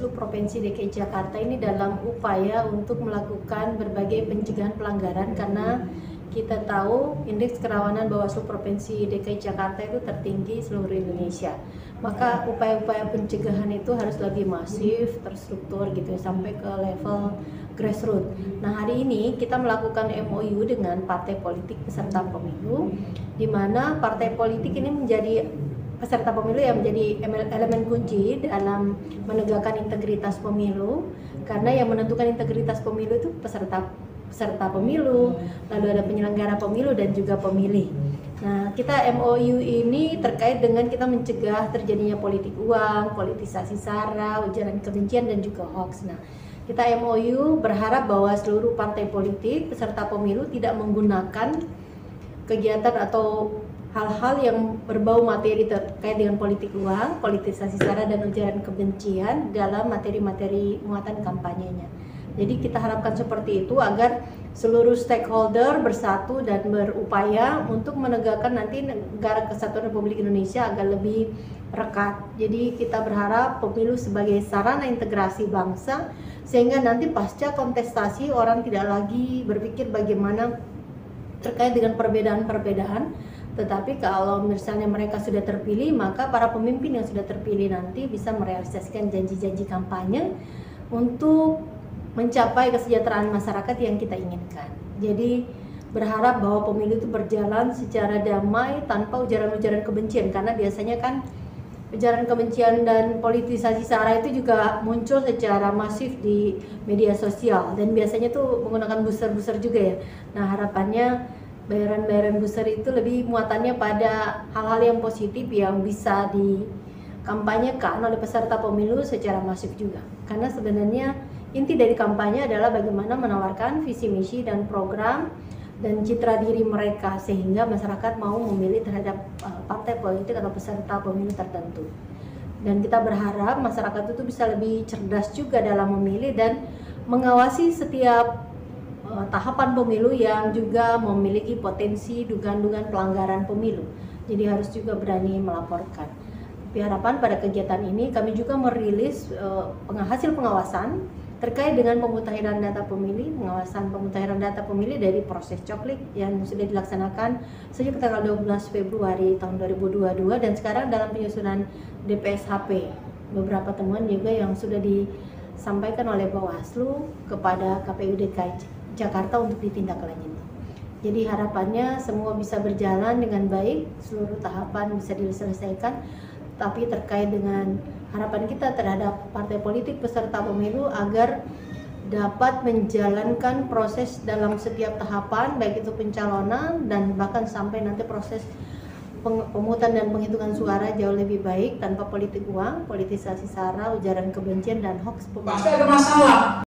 Bawaslu Provinsi DKI Jakarta ini dalam upaya untuk melakukan berbagai pencegahan pelanggaran, karena kita tahu indeks kerawanan Bawaslu Provinsi DKI Jakarta itu tertinggi seluruh Indonesia. Maka upaya-upaya pencegahan itu harus lebih masif, terstruktur gitu ya, sampai ke level grassroots. Nah, hari ini kita melakukan MOU dengan partai politik peserta pemilu, di mana partai politik ini menjadi peserta pemilu yang menjadi elemen kunci dalam menegakkan integritas pemilu, karena yang menentukan integritas pemilu itu peserta pemilu, lalu ada penyelenggara pemilu dan juga pemilih. Nah, kita MOU ini terkait dengan kita mencegah terjadinya politik uang, politisasi sara, ujaran kebencian dan juga hoax. Nah, kita MOU berharap bahwa seluruh partai politik peserta pemilu tidak menggunakan kegiatan atau hal-hal yang berbau materi terkait dengan politik uang, politisasi sara dan ujaran kebencian dalam materi-materi muatan kampanyenya. Jadi kita harapkan seperti itu agar seluruh stakeholder bersatu dan berupaya untuk menegakkan nanti negara kesatuan Republik Indonesia agar lebih rekat. Jadi kita berharap pemilu sebagai sarana integrasi bangsa, sehingga nanti pasca kontestasi orang tidak lagi berpikir bagaimana terkait dengan perbedaan-perbedaan, tetapi kalau misalnya mereka sudah terpilih, maka para pemimpin yang sudah terpilih nanti bisa merealisasikan janji-janji kampanye untuk mencapai kesejahteraan masyarakat yang kita inginkan. Jadi berharap bahwa pemilu itu berjalan secara damai tanpa ujaran-ujaran kebencian, karena biasanya kan ujaran kebencian dan politisasi sara itu juga muncul secara masif di media sosial dan biasanya tuh menggunakan buzzer-buzzer juga ya. Nah, harapannya bayaran-bayaran buzzer itu lebih muatannya pada hal-hal yang positif yang bisa dikampanyekan oleh peserta pemilu secara masif juga. Karena sebenarnya inti dari kampanye adalah bagaimana menawarkan visi misi dan program dan citra diri mereka sehingga masyarakat mau memilih terhadap partai politik atau peserta pemilu tertentu. Dan kita berharap masyarakat itu bisa lebih cerdas juga dalam memilih dan mengawasi setiap tahapan pemilu yang juga memiliki potensi dugaan-dugaan pelanggaran pemilu. Jadi harus juga berani melaporkan. Tapi harapan pada kegiatan ini kami juga merilis hasil pengawasan terkait dengan pemutahiran data pemilih, pengawasan pemutahiran data pemilih dari proses coklik yang sudah dilaksanakan sejak tanggal 12 Februari tahun 2022 dan sekarang dalam penyusunan DPSHP. Beberapa temuan juga yang sudah disampaikan oleh Bawaslu kepada KPU DKI Jakarta untuk ditindaklanjuti. Jadi harapannya semua bisa berjalan dengan baik, seluruh tahapan bisa diselesaikan. Tapi terkait dengan harapan kita terhadap partai politik peserta pemilu agar dapat menjalankan proses dalam setiap tahapan, baik itu pencalonan dan bahkan sampai nanti proses pemungutan dan penghitungan suara jauh lebih baik tanpa politik uang, politisasi sara, ujaran kebencian dan hoax pemilu. Pasti ada masalah.